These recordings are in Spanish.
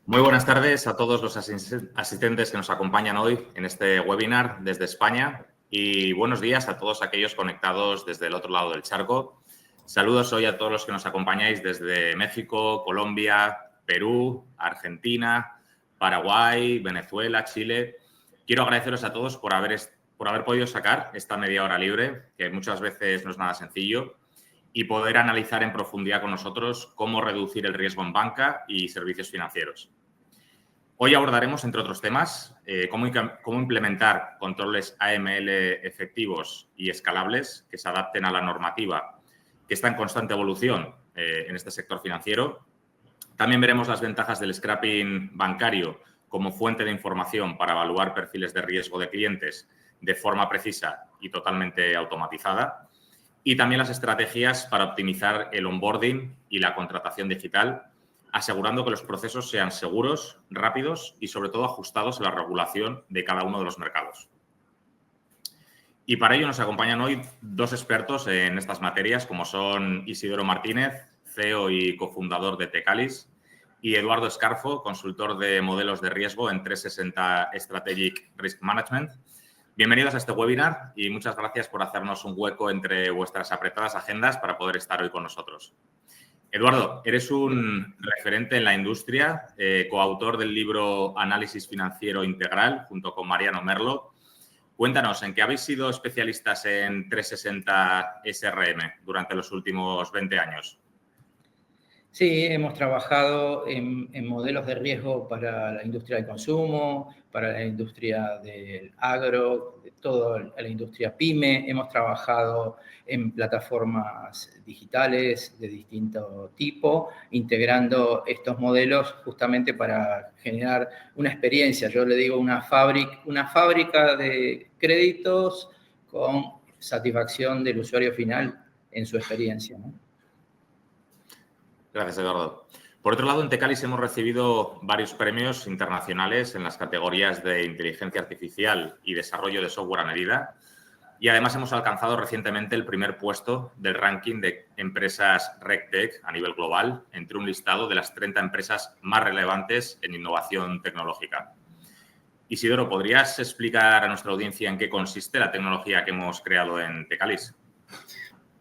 Muy buenas tardes a todos los asistentes que nos acompañan hoy en este webinar desde España y buenos días a todos aquellos conectados desde el otro lado del charco. Saludos hoy a todos los que nos acompañáis desde México, Colombia, Perú, Argentina, Paraguay, Venezuela, Chile. Quiero agradeceros a todos por haber podido sacar esta media hora libre, que muchas veces no es nada sencillo, y poder analizar en profundidad con nosotros cómo reducir el riesgo en banca y servicios financieros. Hoy abordaremos, entre otros temas, cómo implementar controles AML efectivos y escalables que se adapten a la normativa que está en constante evolución en este sector financiero. También veremos las ventajas del scrapping bancario como fuente de información para evaluar perfiles de riesgo de clientes de forma precisa y totalmente automatizada. Y también las estrategias para optimizar el onboarding y la contratación digital, asegurando que los procesos sean seguros, rápidos y, sobre todo, ajustados a la regulación de cada uno de los mercados. Y para ello nos acompañan hoy dos expertos en estas materias, como son Isidoro Martínez, CEO y cofundador de Tecalis, y Eduardo Escarfo, consultor de modelos de riesgo en 360 Strategic Risk Management. Bienvenidos a este webinar y muchas gracias por hacernos un hueco entre vuestras apretadas agendas para poder estar hoy con nosotros. Eduardo, eres un referente en la industria, coautor del libro Análisis Financiero Integral junto con Mariano Merlo. Cuéntanos, ¿en qué habéis sido especialistas en 360 SRM durante los últimos 20 años? Sí, hemos trabajado en modelos de riesgo para la industria del consumo, para la industria del agro, toda la industria pyme. Hemos trabajado en plataformas digitales de distinto tipo, integrando estos modelos justamente para generar una experiencia. Yo le digo una fábrica de créditos con satisfacción del usuario final en su experiencia, ¿no? Gracias, Eduardo. Por otro lado, en Tecalis hemos recibido varios premios internacionales en las categorías de inteligencia artificial y desarrollo de software a medida. Y además hemos alcanzado recientemente el primer puesto del ranking de empresas RegTech a nivel global entre un listado de las 30 empresas más relevantes en innovación tecnológica. Isidoro, ¿podrías explicar a nuestra audiencia en qué consiste la tecnología que hemos creado en Tecalis?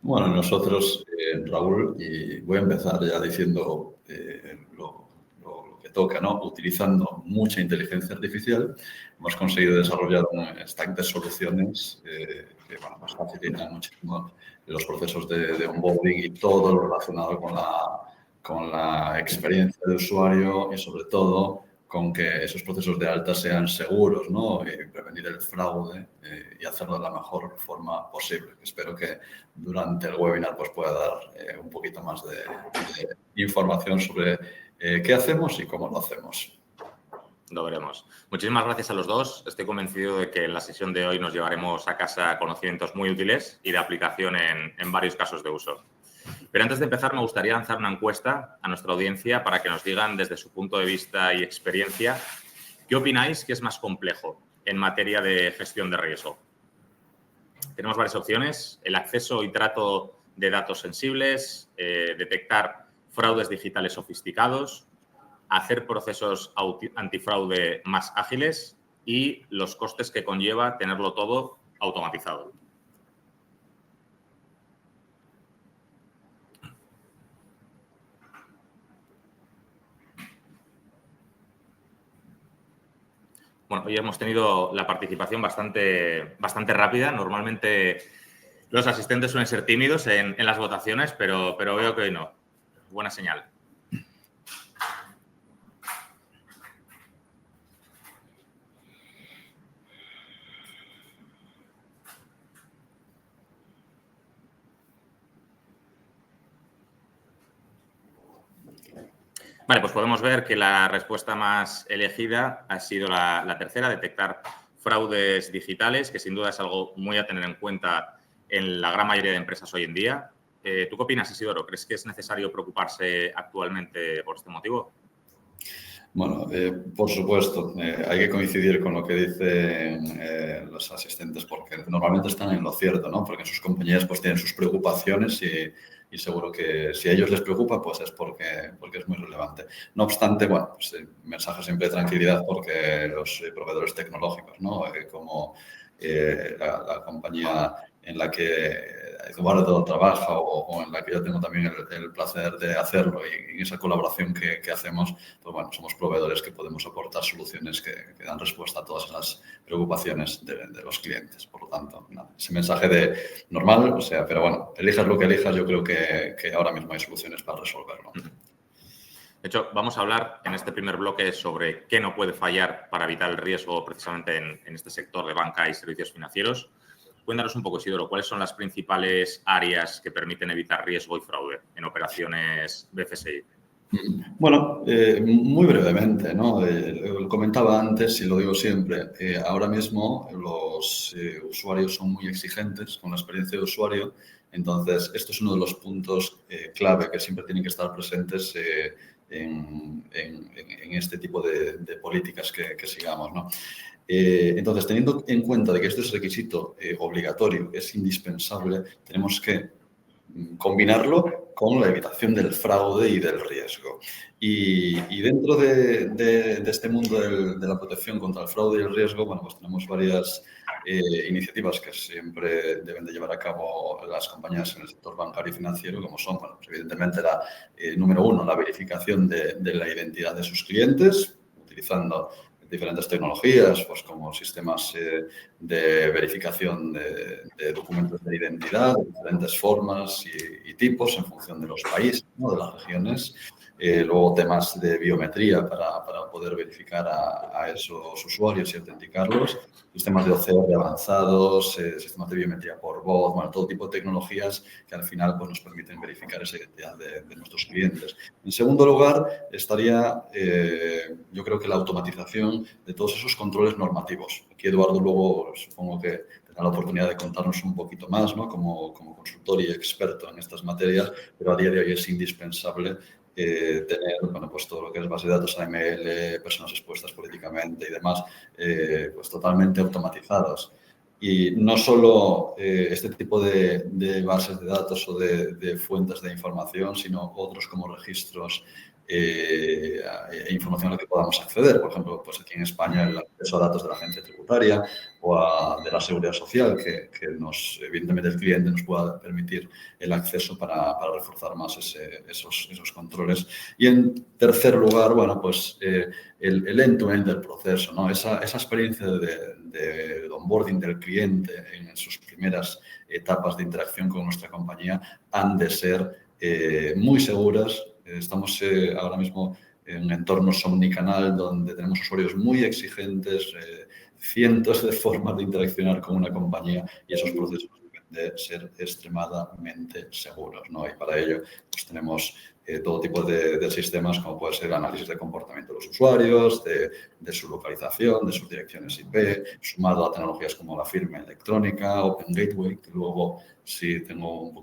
Bueno, nosotros, Raúl, y voy a empezar ya diciendo lo que toca, ¿no? Utilizando mucha inteligencia artificial, hemos conseguido desarrollar un stack de soluciones que nos facilitan muchísimo los procesos de onboarding y todo lo relacionado con la experiencia del usuario y, sobre todo, con que esos procesos de alta sean seguros, ¿no? Y prevenir el fraude y hacerlo de la mejor forma posible. Espero que durante el webinar pues, pueda dar un poquito más de información sobre qué hacemos y cómo lo hacemos. Lo veremos. Muchísimas gracias a los dos. Estoy convencido de que en la sesión de hoy nos llevaremos a casa conocimientos muy útiles y de aplicación en varios casos de uso. Pero antes de empezar, me gustaría lanzar una encuesta a nuestra audiencia para que nos digan desde su punto de vista y experiencia qué opináis que es más complejo en materia de gestión de riesgo. Tenemos varias opciones: el acceso y trato de datos sensibles, detectar fraudes digitales sofisticados, hacer procesos antifraude más ágiles y los costes que conlleva tenerlo todo automatizado. Bueno, hoy hemos tenido la participación bastante rápida. Normalmente los asistentes suelen ser tímidos en las votaciones, pero veo que hoy no. Buena señal. Vale, pues podemos ver que la respuesta más elegida ha sido la tercera, detectar fraudes digitales, que sin duda es algo muy a tener en cuenta en la gran mayoría de empresas hoy en día. ¿Tú qué opinas, Isidoro? ¿Crees que es necesario preocuparse actualmente por este motivo? Bueno, por supuesto, hay que coincidir con lo que dicen los asistentes porque normalmente están en lo cierto, ¿no? Porque sus compañías pues tienen sus preocupaciones y y seguro que si a ellos les preocupa, pues es porque es muy relevante. No obstante, bueno, pues, mensaje siempre de tranquilidad porque los proveedores tecnológicos, ¿no? Como la compañía en la que Eduardo trabaja o en la que yo tengo también el placer de hacerlo y en esa colaboración que hacemos, pues bueno, somos proveedores que podemos aportar soluciones que dan respuesta a todas esas preocupaciones de los clientes. Por lo tanto, nada, ese mensaje de normal, o sea, pero bueno, elijas lo que elijas, yo creo que ahora mismo hay soluciones para resolverlo. De hecho, vamos a hablar en este primer bloque sobre qué no puede fallar para evitar el riesgo precisamente en este sector de banca y servicios financieros. Cuéntanos un poco, Isidoro, ¿cuáles son las principales áreas que permiten evitar riesgo y fraude en operaciones BFSI? Bueno, muy brevemente, ¿no? Lo comentaba antes y lo digo siempre, ahora mismo los usuarios son muy exigentes con la experiencia de usuario, entonces esto es uno de los puntos clave que siempre tienen que estar presentes en este tipo de políticas que sigamos, ¿no? Entonces, teniendo en cuenta de que esto es requisito obligatorio, es indispensable, tenemos que combinarlo con la evitación del fraude y del riesgo. Y dentro de este mundo de la protección contra el fraude y el riesgo, bueno, pues tenemos varias iniciativas que siempre deben de llevar a cabo las compañías en el sector bancario y financiero, como son, bueno, pues evidentemente número uno, la verificación de la identidad de sus clientes, utilizando diferentes tecnologías, pues como sistemas de verificación de documentos de identidad, de diferentes formas y tipos en función de los países, ¿no? De las regiones. Luego temas de biometría para poder verificar a esos usuarios y autenticarlos. Sistemas de OCR avanzados, sistemas de biometría por voz, bueno, todo tipo de tecnologías que al final pues, nos permiten verificar esa identidad de nuestros clientes. En segundo lugar, estaría, yo creo que la automatización de todos esos controles normativos. Aquí Eduardo luego supongo que tendrá la oportunidad de contarnos un poquito más, ¿no? Como consultor y experto en estas materias, pero a día de hoy es indispensable tener, bueno, pues todo lo que es base de datos AML, personas expuestas políticamente y demás, pues totalmente automatizados. Y no solo este tipo de bases de datos o de fuentes de información, sino otros como registros e información a la que podamos acceder. Por ejemplo, pues aquí en España el acceso a datos de la agencia tributaria o de la seguridad social, que evidentemente el cliente nos pueda permitir el acceso para reforzar más esos controles. Y en tercer lugar, bueno, pues el end-to-end del proceso, ¿no? Esa experiencia de onboarding del cliente en sus primeras etapas de interacción con nuestra compañía han de ser muy seguras. Estamos ahora mismo en entornos omnicanal donde tenemos usuarios muy exigentes, cientos de formas de interaccionar con una compañía y esos procesos deben de ser extremadamente seguros, ¿no? Y para ello pues tenemos todo tipo de sistemas como puede ser el análisis de comportamiento de los usuarios, de su localización, de sus direcciones IP, sumado a tecnologías como la firma electrónica, Open Gateway, que luego si tengo un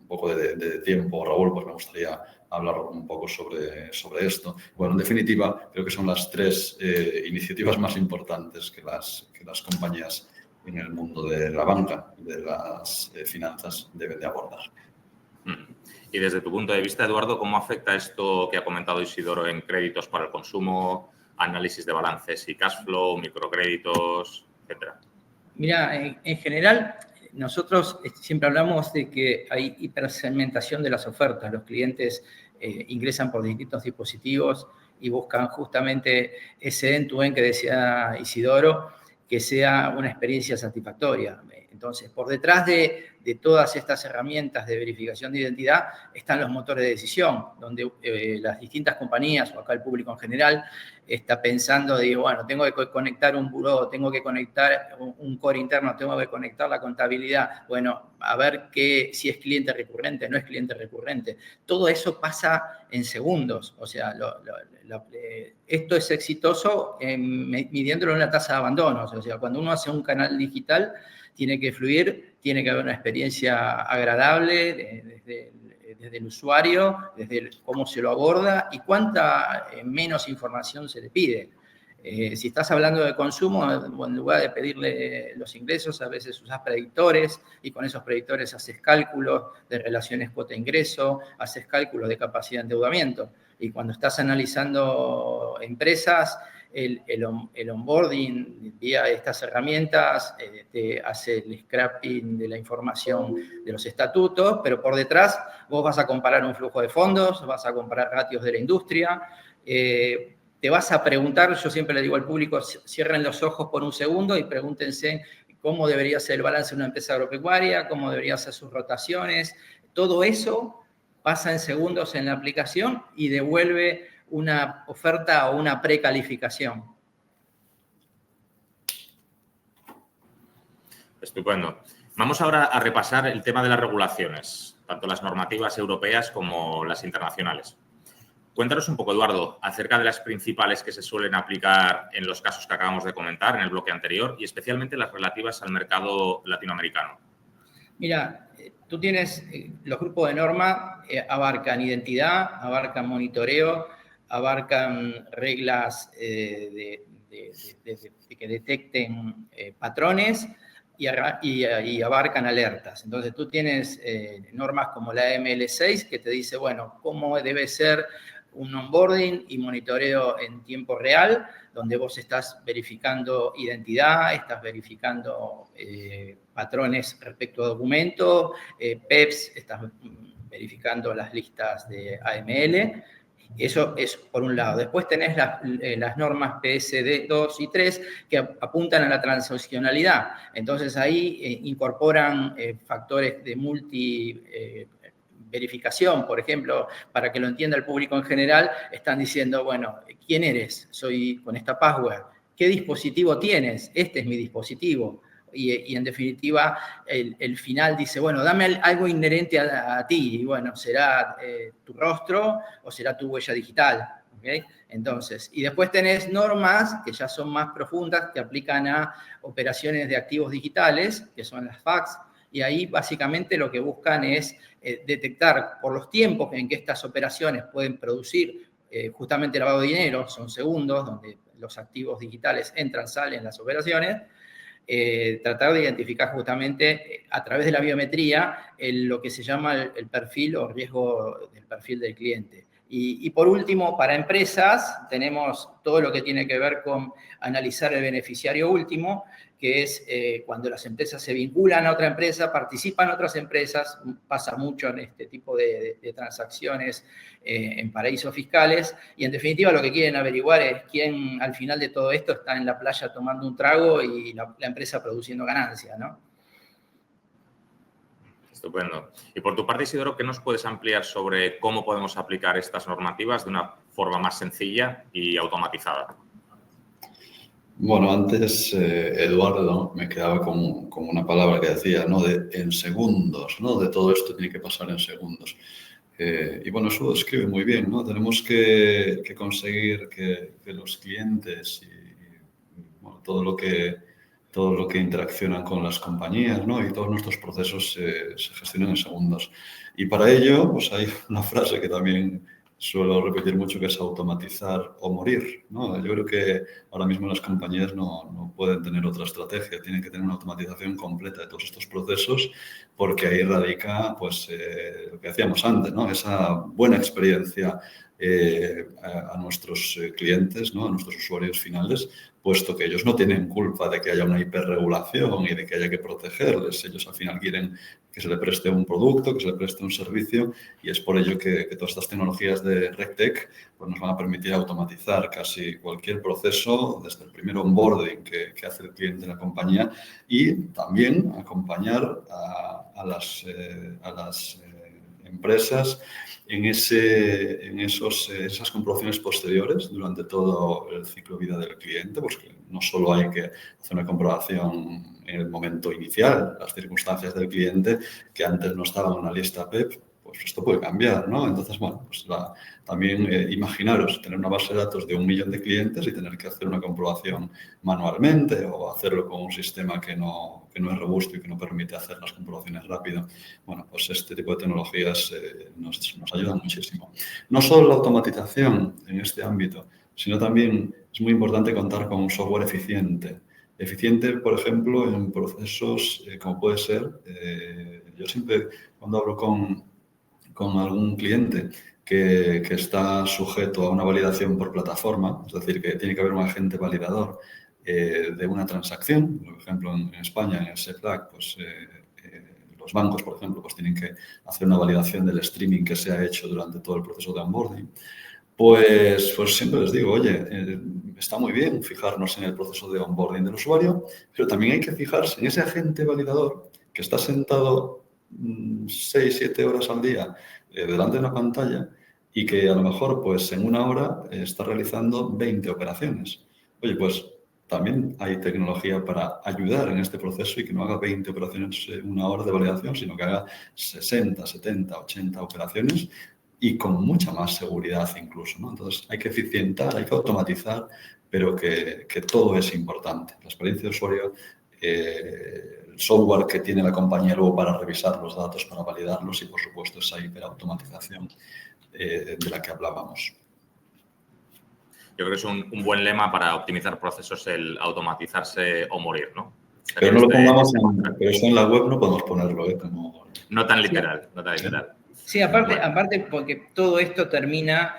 poco de tiempo, Raúl, pues me gustaría hablar un poco sobre esto. Bueno, en definitiva, creo que son las tres iniciativas más importantes que las compañías en el mundo de la banca y de las finanzas deben de abordar. Y desde tu punto de vista, Eduardo, ¿cómo afecta esto que ha comentado Isidoro en créditos para el consumo, análisis de balances y cash flow, microcréditos, etcétera? Mira, en general, nosotros siempre hablamos de que hay hipersegmentación de las ofertas. Los clientes ingresan por distintos dispositivos y buscan justamente ese end-to-end que decía Isidoro, que sea una experiencia satisfactoria. Entonces, por detrás de todas estas herramientas de verificación de identidad están los motores de decisión, donde las distintas compañías, o acá el público en general, está pensando, digo, bueno, tengo que conectar un buró, tengo que conectar un core interno, tengo que conectar la contabilidad, bueno, a ver si es cliente recurrente, no es cliente recurrente. Todo eso pasa en segundos, o sea, esto es exitoso midiéndolo en una tasa de abandonos, o sea, cuando uno hace un canal digital, tiene que fluir, tiene que haber una experiencia agradable desde el usuario, desde cómo se lo aborda y cuánta menos información se le pide. Si estás hablando de consumo, en lugar de pedirle los ingresos, a veces usas predictores y con esos predictores haces cálculos de relaciones cuota-ingreso, haces cálculos de capacidad de endeudamiento. Y cuando estás analizando empresas, el onboarding vía estas herramientas te hace el scrapping de la información de los estatutos, pero por detrás vos vas a comparar un flujo de fondos, vas a comparar ratios de la industria, te vas a preguntar, yo siempre le digo al público, cierren los ojos por un segundo y pregúntense cómo debería ser el balance de una empresa agropecuaria, cómo deberían ser sus rotaciones. Todo eso pasa en segundos en la aplicación y devuelve una oferta o una precalificación. Estupendo. Vamos ahora a repasar el tema de las regulaciones, tanto las normativas europeas como las internacionales. Cuéntanos un poco, Eduardo, acerca de las principales que se suelen aplicar en los casos que acabamos de comentar en el bloque anterior y especialmente las relativas al mercado latinoamericano. Mira, tú tienes, los grupos de norma abarcan identidad, abarcan monitoreo, abarcan reglas que detecten patrones y abarcan alertas. Entonces, tú tienes normas como la ML6 que te dice, bueno, cómo debe ser un onboarding y monitoreo en tiempo real, donde vos estás verificando identidad, estás verificando patrones respecto a documentos, PEPs, estás verificando las listas de AML. Eso es por un lado. Después tenés las normas PSD 2 y 3 que apuntan a la transaccionalidad. Entonces ahí incorporan factores de verificación, por ejemplo, para que lo entienda el público en general, están diciendo, bueno, ¿quién eres? Soy con esta password. ¿Qué dispositivo tienes? Este es mi dispositivo. Y en definitiva, el final dice, bueno, dame algo inherente a ti. Y bueno, será tu rostro o será tu huella digital. ¿Okay? Entonces, y después tenés normas que ya son más profundas, que aplican a operaciones de activos digitales, que son las FACS, y ahí básicamente lo que buscan es detectar por los tiempos en que estas operaciones pueden producir justamente lavado de dinero, son segundos donde los activos digitales entran, salen las operaciones, tratar de identificar justamente a través de la biometría lo que se llama el perfil o riesgo del perfil del cliente. Y por último, para empresas, tenemos todo lo que tiene que ver con analizar el beneficiario último, que es cuando las empresas se vinculan a otra empresa, participan otras empresas, pasa mucho en este tipo de transacciones en paraísos fiscales, y en definitiva lo que quieren averiguar es quién al final de todo esto está en la playa tomando un trago y la empresa produciendo ganancias, ¿no? Estupendo. Y por tu parte, Isidoro, ¿qué nos puedes ampliar sobre cómo podemos aplicar estas normativas de una forma más sencilla y automatizada? Bueno, antes Eduardo me quedaba con una palabra que decía, ¿no? En segundos, ¿no? De todo esto tiene que pasar en segundos. Y bueno, eso lo describe muy bien, ¿no? Tenemos que conseguir que los clientes y bueno, todo lo que interaccionan con las compañías, ¿no? Y todos nuestros procesos se gestionen en segundos. Y para ello, pues hay una frase que también suelo repetir mucho, que es automatizar o morir, ¿no? Yo creo que ahora mismo las compañías no pueden tener otra estrategia, tienen que tener una automatización completa de todos estos procesos, porque ahí radica pues, lo que decíamos antes, ¿no? Esa buena experiencia a nuestros clientes, ¿no? A nuestros usuarios finales, puesto que ellos no tienen culpa de que haya una hiperregulación y de que haya que protegerles. Ellos al final quieren que se le preste un producto, que se le preste un servicio, y es por ello que todas estas tecnologías de RegTech pues nos van a permitir automatizar casi cualquier proceso, desde el primer onboarding que hace el cliente en la compañía, y también acompañar a las empresas en esas comprobaciones posteriores durante todo el ciclo de vida del cliente, pues que no solo hay que hacer una comprobación en el momento inicial, las circunstancias del cliente que antes no estaban en una lista PEP, pues esto puede cambiar, ¿no? Entonces, bueno, pues también imaginaros tener una base de datos de 1 millón de clientes y tener que hacer una comprobación manualmente o hacerlo con un sistema que no es robusto y que no permite hacer las comprobaciones rápido. Bueno, pues este tipo de tecnologías nos ayudan muchísimo. No solo la automatización en este ámbito, sino también es muy importante contar con un software eficiente. Eficiente, por ejemplo, en procesos como puede ser, yo siempre cuando hablo con algún cliente que está sujeto a una validación por plataforma, es decir, que tiene que haber un agente validador de una transacción, por ejemplo, en España, en el SEPLAC, pues los bancos, por ejemplo, pues tienen que hacer una validación del streaming que se ha hecho durante todo el proceso de onboarding. Pues siempre les digo, oye, está muy bien fijarnos en el proceso de onboarding del usuario, pero también hay que fijarse en ese agente validador que está sentado 6, 7 horas al día delante de una pantalla y que a lo mejor pues en una hora está realizando 20 operaciones. Oye, pues también hay tecnología para ayudar en este proceso y que no haga 20 operaciones en una hora de validación, sino que haga 60, 70, 80 operaciones y con mucha más seguridad incluso, ¿no? Entonces hay que eficientar, hay que automatizar, pero que todo es importante. La experiencia de usuario, el software que tiene la compañía luego para revisar los datos, para validarlos y, por supuesto, esa hiperautomatización de la que hablábamos. Yo creo que es un buen lema para optimizar procesos el automatizarse o morir, ¿no? Pero no lo pongamos pero eso en la web no podemos ponerlo, como... No tan literal, no tan literal. Sí, aparte porque todo esto termina,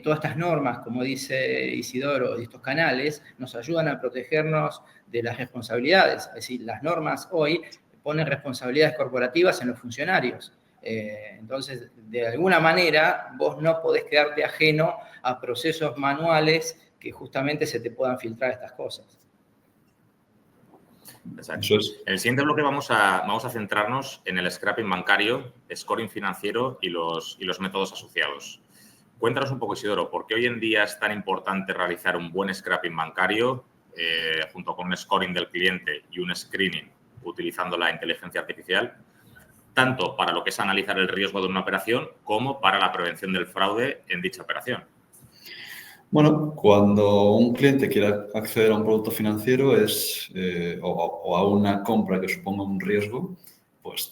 todas estas normas, como dice Isidoro, y estos canales, nos ayudan a protegernos de las responsabilidades. Es decir, las normas hoy ponen responsabilidades corporativas en los funcionarios. Entonces, de alguna manera, vos no podés quedarte ajeno a procesos manuales que justamente se te puedan filtrar estas cosas. Exacto. En el siguiente bloque vamos a centrarnos en el scrapping bancario, scoring financiero y los métodos asociados. Cuéntanos un poco, Isidoro, ¿por qué hoy en día es tan importante realizar un buen scrapping bancario junto con un scoring del cliente y un screening utilizando la inteligencia artificial, tanto para lo que es analizar el riesgo de una operación como para la prevención del fraude en dicha operación? Bueno, cuando un cliente quiere acceder a un producto financiero o a una compra que suponga un riesgo, pues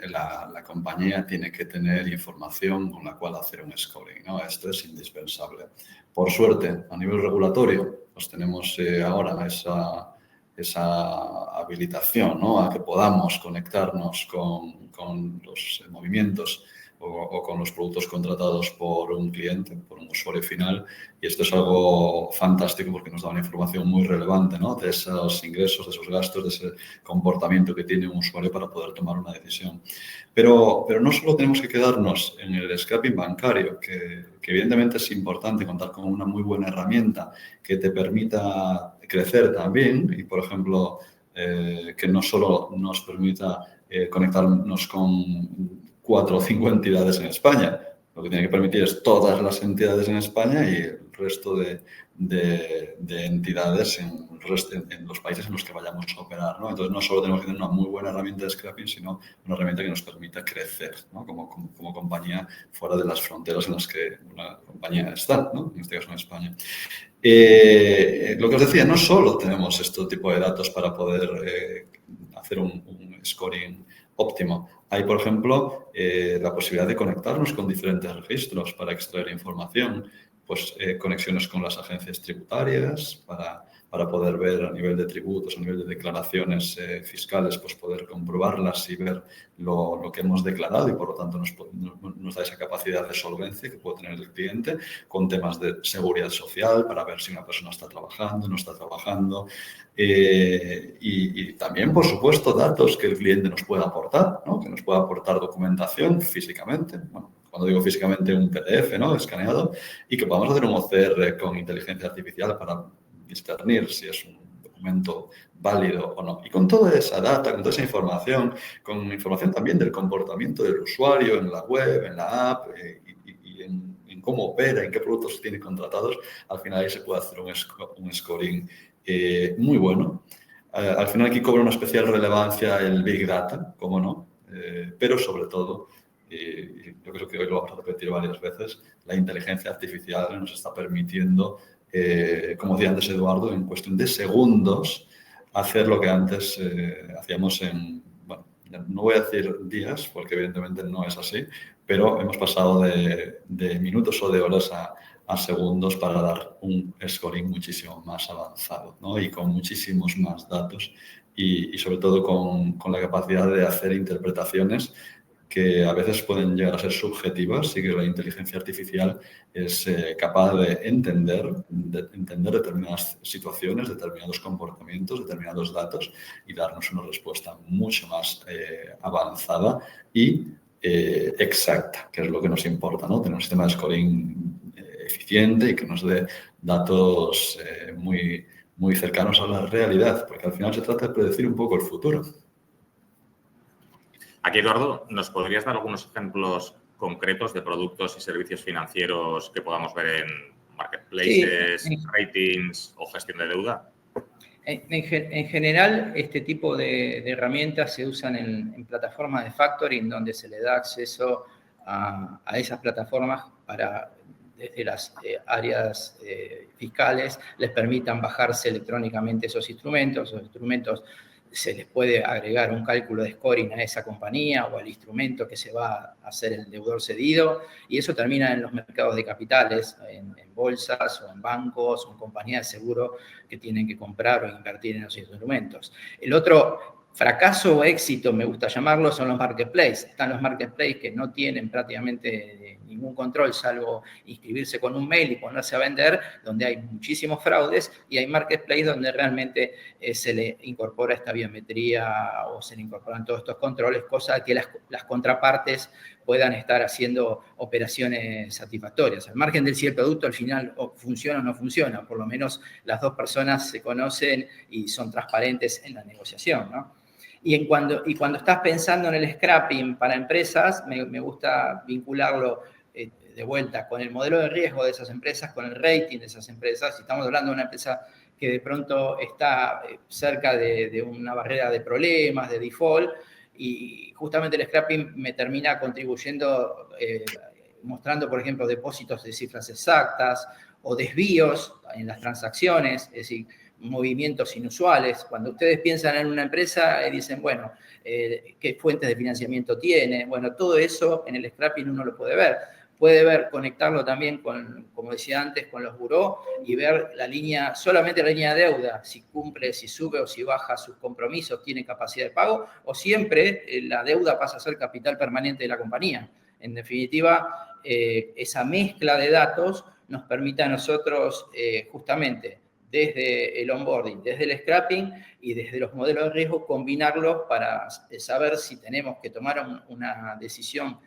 la compañía tiene que tener información con la cual hacer un scoring, ¿no? Esto es indispensable. Por suerte, a nivel regulatorio, pues tenemos ahora esa habilitación, ¿no? A que podamos conectarnos con los movimientos o con los productos contratados por un cliente, por un usuario final. Y esto es algo fantástico porque nos da una información muy relevante, ¿no? De esos ingresos, de esos gastos, de ese comportamiento que tiene un usuario para poder tomar una decisión. Pero no solo tenemos que quedarnos en el scrapping bancario, que evidentemente es importante contar con una muy buena herramienta que te permita crecer también y, por ejemplo, que no solo nos permita conectarnos con 4 o 5 entidades en España. Lo que tiene que permitir es todas las entidades en España y el resto de entidades en los países en los que vayamos a operar, ¿no? Entonces, no solo tenemos que tener una muy buena herramienta de scrapping, sino una herramienta que nos permita crecer, ¿no? como compañía fuera de las fronteras en las que una compañía está, ¿no? En este caso en España. Lo que os decía, no solo tenemos este tipo de datos para poder hacer un scoring óptimo. Hay, por ejemplo, la posibilidad de conectarnos con diferentes registros para extraer información, pues conexiones con las agencias tributarias para poder ver a nivel de tributos, a nivel de declaraciones fiscales, pues poder comprobarlas y ver lo que hemos declarado y por lo tanto nos da esa capacidad de solvencia que puede tener el cliente con temas de seguridad social para ver si una persona está trabajando, no está trabajando y también, por supuesto, datos que el cliente nos pueda aportar, ¿no? Que nos pueda aportar documentación físicamente, bueno, cuando digo físicamente un PDF, ¿no? Escaneado, y que podamos hacer un OCR con inteligencia artificial para discernir si es un documento válido o no. Y con toda esa data, con toda esa información, con información también del comportamiento del usuario en la web, en la app y en cómo opera, en qué productos tiene contratados, al final ahí se puede hacer un scoring muy bueno. Al final aquí cobra una especial relevancia el Big Data, cómo no, pero sobre todo, y yo creo que hoy lo vamos a repetir varias veces, la inteligencia artificial nos está permitiendo, como decía antes Eduardo, en cuestión de segundos, hacer lo que antes hacíamos bueno, no voy a decir días, porque evidentemente no es así, pero hemos pasado de minutos o de horas a segundos para dar un scoring muchísimo más avanzado, ¿no? Y con muchísimos más datos y sobre todo con la capacidad de hacer interpretaciones que a veces pueden llegar a ser subjetivas y que la inteligencia artificial es capaz de entender determinadas situaciones, determinados comportamientos, determinados datos y darnos una respuesta mucho más avanzada y exacta, que es lo que nos importa, ¿no? Tener un sistema de scoring eficiente y que nos dé datos muy cercanos a la realidad, porque al final se trata de predecir un poco el futuro. Aquí, Eduardo, ¿nos podrías dar algunos ejemplos concretos de productos y servicios financieros que podamos ver en marketplaces, Sí, ratings o gestión de deuda? En general, este tipo de herramientas se usan en plataformas de factoring donde se le da acceso a esas plataformas para, desde las áreas fiscales, les permitan bajarse electrónicamente esos instrumentos. Esos instrumentos se les puede agregar un cálculo de scoring a esa compañía o al instrumento que se va a hacer el deudor cedido, y eso termina en los mercados de capitales, en bolsas o en bancos o en compañías de seguro que tienen que comprar o invertir en esos instrumentos. El otro fracaso o éxito, me gusta llamarlo, son los marketplaces. Están los marketplaces que no tienen prácticamente ningún control, salvo inscribirse con un mail y ponerse a vender, donde hay muchísimos fraudes, y hay marketplaces donde realmente se le incorpora esta biometría o se le incorporan todos estos controles, cosa que las contrapartes puedan estar haciendo operaciones satisfactorias. Al margen del si el producto al final funciona o no funciona, por lo menos las dos personas se conocen y son transparentes en la negociación, ¿no? Y cuando estás pensando en el scrapping para empresas, me gusta vincularlo de vuelta con el modelo de riesgo de esas empresas, con el rating de esas empresas. Si estamos hablando de una empresa que de pronto está cerca de una barrera de problemas, de default, y justamente el scrapping me termina contribuyendo, mostrando, por ejemplo, depósitos de cifras exactas o desvíos en las transacciones, es decir, movimientos inusuales. Cuando ustedes piensan en una empresa, dicen, bueno, ¿qué fuentes de financiamiento tiene? Bueno, todo eso en el scrapping uno lo puede ver. Puede ver, conectarlo también con, como decía antes, con los buró y ver la línea, solamente la línea de deuda, si cumple, si sube o si baja sus compromisos, tiene capacidad de pago, o siempre la deuda pasa a ser capital permanente de la compañía. En definitiva, esa mezcla de datos nos permite a nosotros justamente desde el onboarding, desde el scrapping y desde los modelos de riesgo, combinarlos para saber si tenemos que tomar una decisión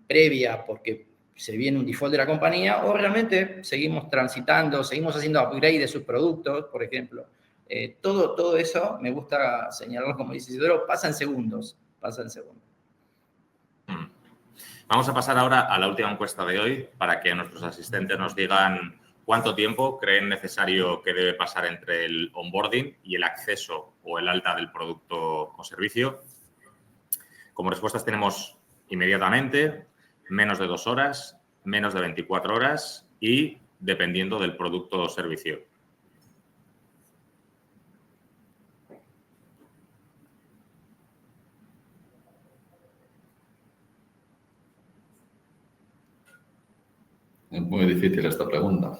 previa porque se viene un default de la compañía o realmente seguimos transitando, seguimos haciendo upgrade de sus productos, por ejemplo. Todo eso, me gusta señalarlo como dice Isidoro, pasa en segundos. Vamos a pasar ahora a la última encuesta de hoy para que nuestros asistentes nos digan cuánto tiempo creen necesario que debe pasar entre el onboarding y el acceso o el alta del producto o servicio. Como respuestas tenemos inmediatamente, menos de 2 horas, menos de 24 horas y dependiendo del producto o servicio. Es muy difícil esta pregunta.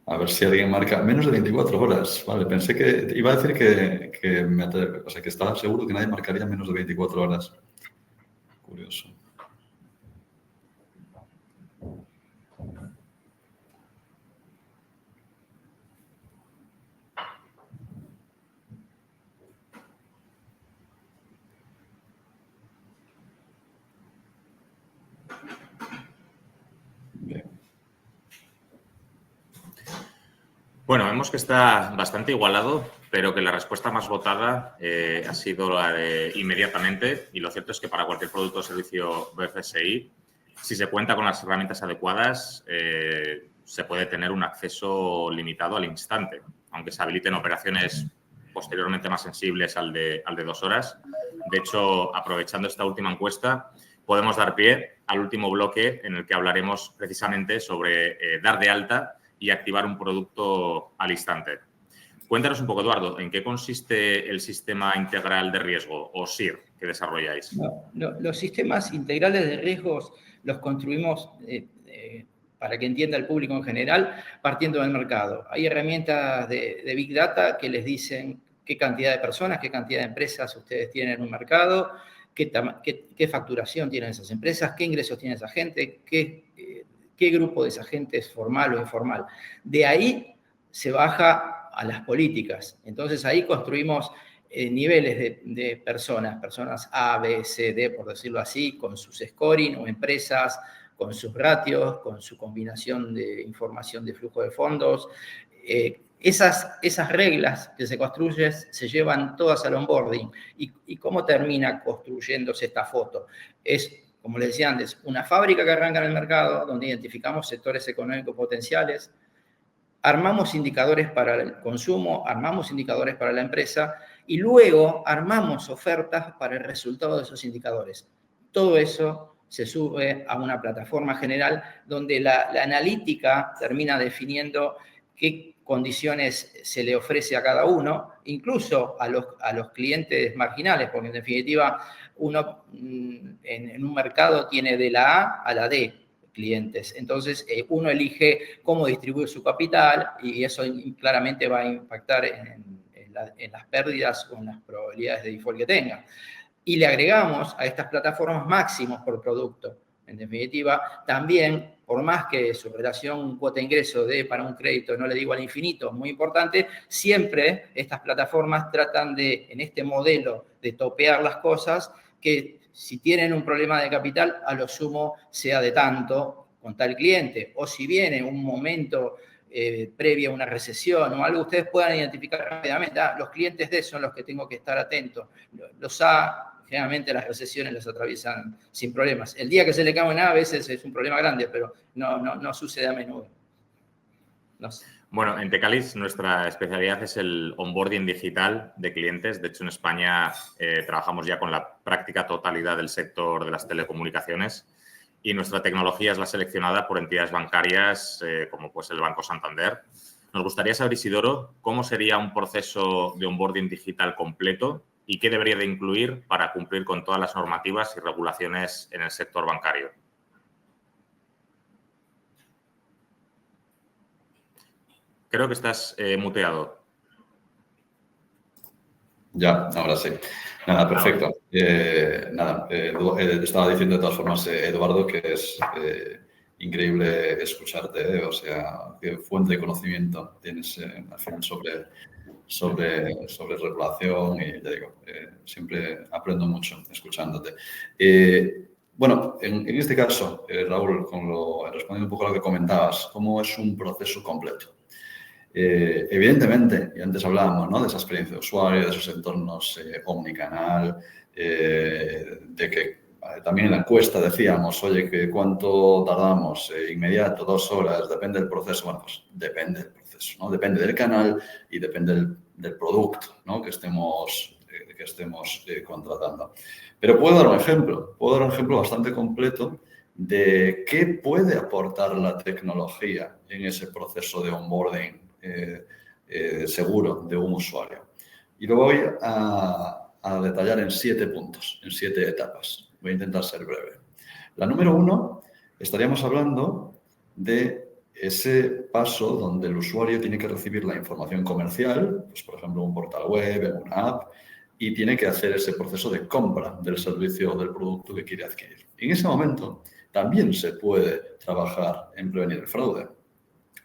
A ver si alguien marca menos de 24 horas. Vale, pensé que iba a decir que estaba seguro que nadie marcaría menos de 24 horas. Curioso. Bien. Bueno, vemos que está bastante igualado, pero que la respuesta más votada ha sido la de inmediatamente. Y lo cierto es que para cualquier producto o servicio BFSI, si se cuenta con las herramientas adecuadas, se puede tener un acceso limitado al instante, aunque se habiliten operaciones posteriormente más sensibles al de 2 horas. De hecho, aprovechando esta última encuesta, podemos dar pie al último bloque en el que hablaremos precisamente sobre dar de alta y activar un producto al instante. Cuéntanos un poco, Eduardo, ¿en qué consiste el sistema integral de riesgo o SIR que desarrolláis? Los sistemas integrales de riesgos los construimos para que entienda el público en general, partiendo del mercado. Hay herramientas de Big Data que les dicen qué cantidad de personas, qué cantidad de empresas ustedes tienen en un mercado, qué facturación tienen esas empresas, qué ingresos tiene esa gente, qué grupo de esa gente es formal o informal. De ahí se baja a las políticas. Entonces ahí construimos niveles de personas A, B, C, D, por decirlo así, con sus scoring, o empresas con sus ratios, con su combinación de información de flujo de fondos. Esas reglas que se construyen se llevan todas al onboarding. ¿Y cómo termina construyéndose esta foto? Es, como les decía antes, una fábrica que arranca en el mercado, donde identificamos sectores económicos potenciales, armamos indicadores para el consumo, armamos indicadores para la empresa y luego armamos ofertas para el resultado de esos indicadores. Todo eso se sube a una plataforma general donde la analítica termina definiendo qué condiciones se le ofrece a cada uno, incluso a los clientes marginales, porque en definitiva uno en un mercado tiene de la A a la D clientes. Entonces, uno elige cómo distribuir su capital y eso claramente va a impactar en las pérdidas o en las probabilidades de default que tenga. Y le agregamos a estas plataformas máximos por producto. En definitiva, también, por más que su relación cuota-ingreso dé para un crédito, no le digo al infinito, muy importante, siempre estas plataformas tratan de, en este modelo, de topear las cosas, que si tienen un problema de capital, a lo sumo sea de tanto con tal cliente. O si viene un momento previo a una recesión o algo, ustedes puedan identificar rápidamente, los clientes D son los que tengo que estar atento. Los A, generalmente las recesiones las atraviesan sin problemas. El día que se le cae una A, a veces es un problema grande, pero no sucede a menudo. No sé. Bueno, en Tecalis nuestra especialidad es el onboarding digital de clientes. De hecho, en España trabajamos ya con la práctica totalidad del sector de las telecomunicaciones y nuestra tecnología es la seleccionada por entidades bancarias como pues el Banco Santander. Nos gustaría saber, Isidoro, cómo sería un proceso de onboarding digital completo y qué debería de incluir para cumplir con todas las normativas y regulaciones en el sector bancario. Creo que estás muteado. Ya, ahora sí. Nada, perfecto. Estaba diciendo de todas formas, Eduardo, que es increíble escucharte, o sea, qué fuente de conocimiento tienes al final sobre regulación y ya digo, siempre aprendo mucho escuchándote. Bueno, en este caso, Raúl, respondiendo un poco a lo que comentabas, ¿cómo es un proceso completo? Evidentemente, y antes hablábamos, ¿no?, de esa experiencia de usuario, de esos entornos omnicanal, de que también en la encuesta decíamos, oye, que ¿cuánto tardamos? Inmediato, 2 horas, depende del proceso. Bueno, pues depende del proceso, ¿no? Depende del canal y depende del producto, ¿no?, que estemos contratando. Pero puedo dar un ejemplo bastante completo de qué puede aportar la tecnología en ese proceso de onboarding seguro de un usuario. Y lo voy a detallar en 7 puntos, en 7 etapas. Voy a intentar ser breve. La número 1, estaríamos hablando de ese paso donde el usuario tiene que recibir la información comercial, pues por ejemplo un portal web, en una app, y tiene que hacer ese proceso de compra del servicio o del producto que quiere adquirir. En ese momento también se puede trabajar en prevenir el fraude,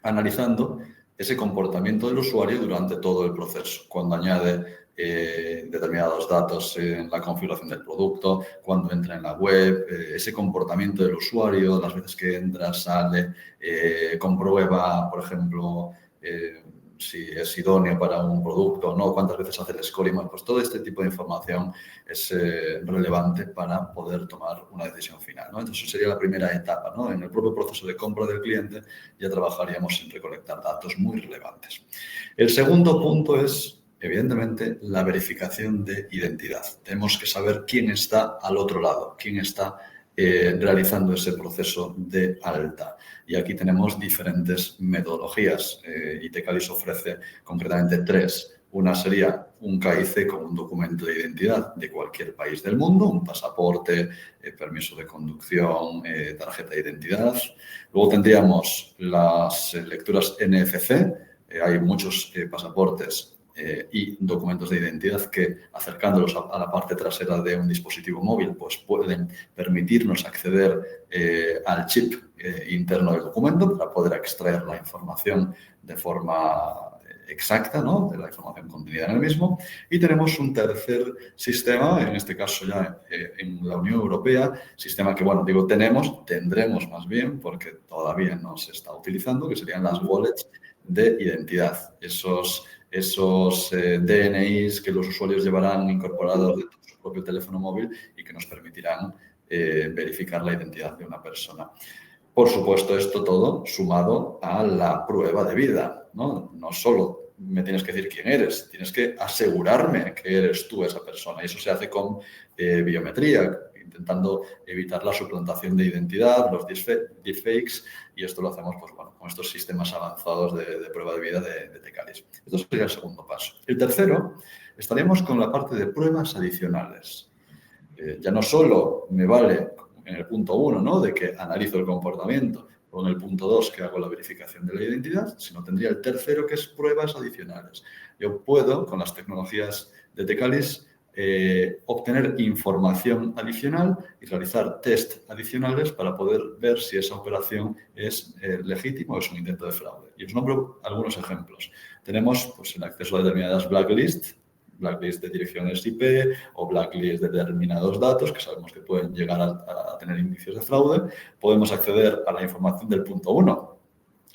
analizando ese comportamiento del usuario durante todo el proceso, cuando añade determinados datos en la configuración del producto, cuando entra en la web, ese comportamiento del usuario, las veces que entra, sale, comprueba, por ejemplo, si es idóneo para un producto o no, cuántas veces hace el scoring. Pues todo este tipo de información es relevante para poder tomar una decisión final, ¿no? Entonces, eso sería la primera etapa, ¿no? En el propio proceso de compra del cliente ya trabajaríamos en recolectar datos muy relevantes. El segundo punto es, evidentemente, la verificación de identidad. Tenemos que saber quién está al otro lado, quién está realizando ese proceso de alta. Y aquí tenemos diferentes metodologías y Tecalis ofrece concretamente 3. Una sería un KIC como un documento de identidad de cualquier país del mundo, un pasaporte, permiso de conducción, tarjeta de identidad. Luego tendríamos las lecturas NFC. Hay muchos pasaportes y documentos de identidad que, acercándolos a la parte trasera de un dispositivo móvil, pues pueden permitirnos acceder al chip interno del documento para poder extraer la información de forma exacta, ¿no?, de la información contenida en el mismo. Y tenemos un tercer sistema, en este caso ya en la Unión Europea, sistema que, bueno, digo tendremos más bien, porque todavía no se está utilizando, que serían las wallets de identidad. Esos DNIs que los usuarios llevarán incorporados dentro de su propio teléfono móvil y que nos permitirán verificar la identidad de una persona. Por supuesto, esto todo sumado a la prueba de vida, ¿no? No solo me tienes que decir quién eres, tienes que asegurarme que eres tú esa persona. Y eso se hace con biometría, intentando evitar la suplantación de identidad, los deepfakes, y esto lo hacemos, pues, bueno, con estos sistemas avanzados de prueba de vida de Tecalis. Esto sería el segundo paso. El tercero, estaríamos con la parte de pruebas adicionales. Ya no solo me vale en el punto 1, ¿no?, de que analizo el comportamiento, o en el punto 2, que hago la verificación de la identidad, sino tendría el tercero, que es pruebas adicionales. Yo puedo, con las tecnologías de Tecalis, obtener información adicional y realizar test adicionales para poder ver si esa operación es legítima o es un intento de fraude. Y os nombro algunos ejemplos. Tenemos, pues, el acceso a determinadas blacklists de direcciones IP o blacklist de determinados datos que sabemos que pueden llegar a tener indicios de fraude. Podemos acceder a la información del punto 1,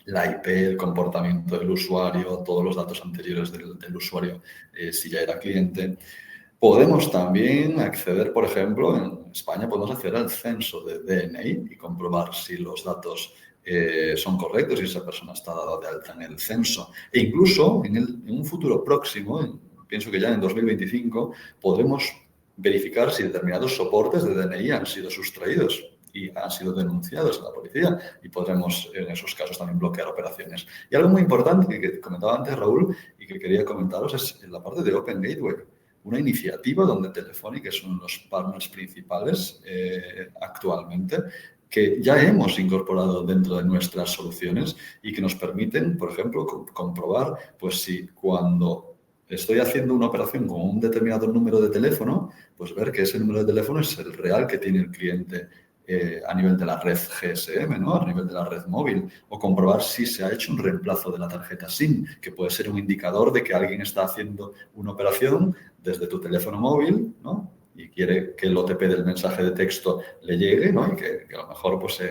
la IP, el comportamiento del usuario, todos los datos anteriores del usuario, si ya era cliente. Podemos también acceder, por ejemplo, en España podemos acceder al censo de DNI y comprobar si los datos son correctos y esa persona está dada de alta en el censo. E incluso en un futuro próximo, pienso que ya en 2025, podremos verificar si determinados soportes de DNI han sido sustraídos y han sido denunciados a la policía y podremos en esos casos también bloquear operaciones. Y algo muy importante que comentaba antes Raúl y que quería comentaros es la parte de Open Gateway, una iniciativa donde Telefónica es uno de los partners principales actualmente, que ya hemos incorporado dentro de nuestras soluciones y que nos permiten, por ejemplo, comprobar, pues, si cuando estoy haciendo una operación con un determinado número de teléfono, pues ver que ese número de teléfono es el real que tiene el cliente a nivel de la red GSM, ¿no?, a nivel de la red móvil, o comprobar si se ha hecho un reemplazo de la tarjeta SIM, que puede ser un indicador de que alguien está haciendo una operación desde tu teléfono móvil, ¿no?, y quiere que el OTP del mensaje de texto le llegue, ¿no?, y que a lo mejor, pues,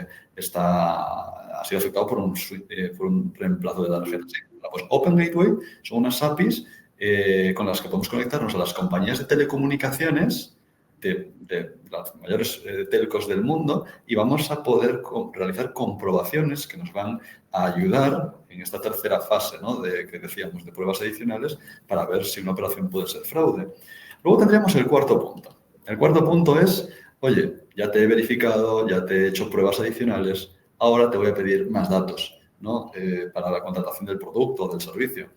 ha sido afectado por un reemplazo de la tarjeta SIM. Pues Open Gateway son unas APIs con las que podemos conectarnos a las compañías de telecomunicaciones de las mayores telcos del mundo y vamos a poder realizar comprobaciones que nos van a ayudar en esta tercera fase, ¿no?, que decíamos, de pruebas adicionales para ver si una operación puede ser fraude. Luego tendríamos el cuarto punto. El cuarto punto es, oye, ya te he verificado, ya te he hecho pruebas adicionales, ahora te voy a pedir más datos, ¿no?, para la contratación del producto o del servicio.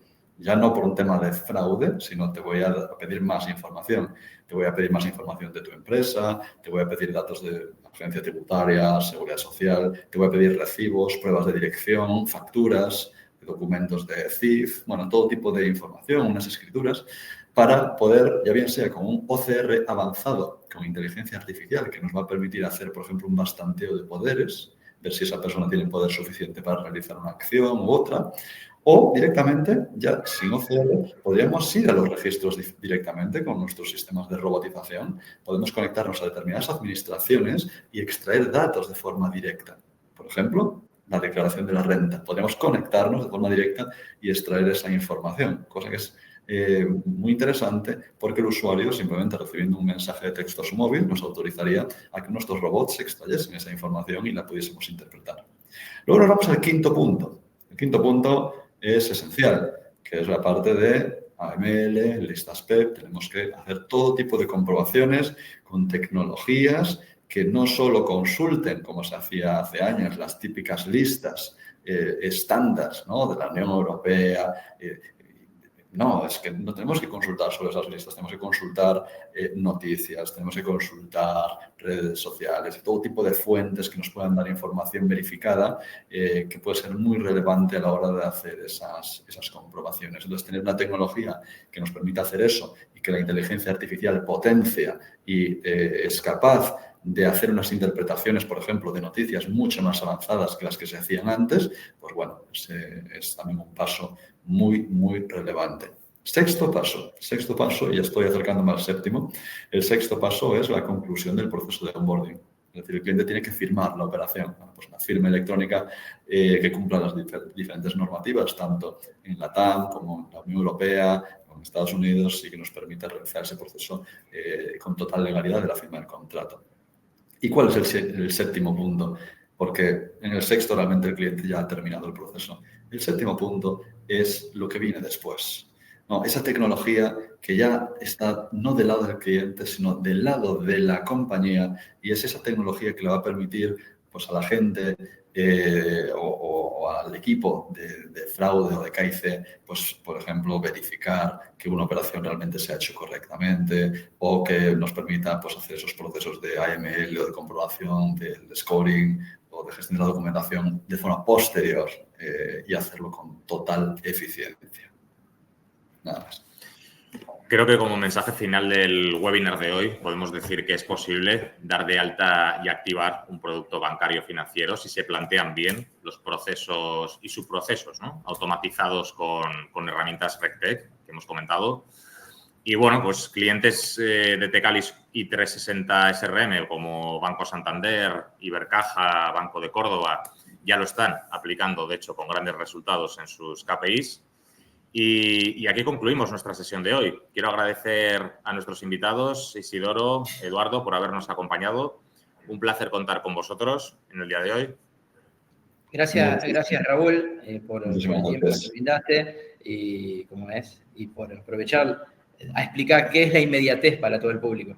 Ya no por un tema de fraude, sino te voy a pedir más información. Te voy a pedir más información de tu empresa, te voy a pedir datos de agencia tributaria, seguridad social, te voy a pedir recibos, pruebas de dirección, facturas, documentos de CIF, bueno, todo tipo de información, unas escrituras, para poder, ya bien sea con un OCR avanzado, con inteligencia artificial, que nos va a permitir hacer, por ejemplo, un bastanteo de poderes, ver si esa persona tiene poder suficiente para realizar una acción u otra, o directamente, ya sin OCR, podríamos ir a los registros directamente con nuestros sistemas de robotización. Podemos conectarnos a determinadas administraciones y extraer datos de forma directa. Por ejemplo, la declaración de la renta. Podríamos conectarnos de forma directa y extraer esa información, cosa que es muy interesante porque el usuario, simplemente recibiendo un mensaje de texto a su móvil, nos autorizaría a que nuestros robots extrayesen esa información y la pudiésemos interpretar. Luego nos vamos al quinto punto. El quinto punto es esencial, que es la parte de AML, listas PEP. Tenemos que hacer todo tipo de comprobaciones con tecnologías que no solo consulten, como se hacía hace años, las típicas listas estándar, ¿no?, de la Unión Europea, no, es que no tenemos que consultar sobre esas listas, tenemos que consultar noticias, tenemos que consultar redes sociales y todo tipo de fuentes que nos puedan dar información verificada que puede ser muy relevante a la hora de hacer esas comprobaciones. Entonces, tener una tecnología que nos permita hacer eso y que la inteligencia artificial potencia y es capaz de hacer unas interpretaciones, por ejemplo, de noticias mucho más avanzadas que las que se hacían antes, pues bueno, es también un paso muy, muy relevante. Sexto paso, y ya estoy acercándome al séptimo, el sexto paso es la conclusión del proceso de onboarding. Es decir, el cliente tiene que firmar la operación, pues una firma electrónica que cumpla las diferentes normativas, tanto en la TAM como en la Unión Europea, como en Estados Unidos, y que nos permita realizar ese proceso con total legalidad de la firma del contrato. ¿Y cuál es el séptimo punto? Porque en el sexto realmente el cliente ya ha terminado el proceso. El séptimo punto es lo que viene después. No, esa tecnología que ya está no del lado del cliente, sino del lado de la compañía, y es esa tecnología que le va a permitir pues, a la gente o al equipo de fraude o de KIC, pues, por ejemplo, verificar que una operación realmente se ha hecho correctamente o que nos permita pues, hacer esos procesos de AML o de comprobación, del scoring o de gestión de la documentación de forma posterior y hacerlo con total eficiencia. Nada más. Creo que como mensaje final del webinar de hoy podemos decir que es posible dar de alta y activar un producto bancario financiero si se plantean bien los procesos y subprocesos, ¿no? Automatizados con herramientas RegTech que hemos comentado. Y bueno, pues clientes de Tecalis y 360 SRM como Banco Santander, Ibercaja, Banco de Córdoba ya lo están aplicando, de hecho, con grandes resultados en sus KPIs. Y aquí concluimos nuestra sesión de hoy. Quiero agradecer a nuestros invitados, Isidoro, Eduardo, por habernos acompañado. Un placer contar con vosotros en el día de hoy. Gracias Raúl, por el tiempo que Gracias. nos brindaste y por aprovechar a explicar qué es la inmediatez para todo el público.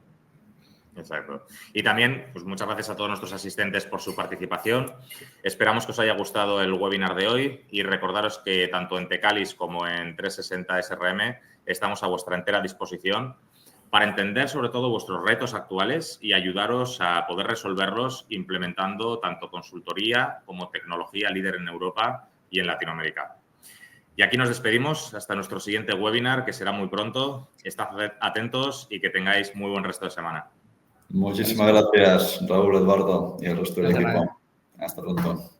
Exacto. Y también, pues muchas gracias a todos nuestros asistentes por su participación. Esperamos que os haya gustado el webinar de hoy y recordaros que tanto en Tecalis como en 360 SRM estamos a vuestra entera disposición para entender sobre todo vuestros retos actuales y ayudaros a poder resolverlos implementando tanto consultoría como tecnología líder en Europa y en Latinoamérica. Y aquí nos despedimos hasta nuestro siguiente webinar, que será muy pronto. Estad atentos y que tengáis muy buen resto de semana. Muchísimas gracias, Raúl, Eduardo y el resto del equipo. Hasta pronto.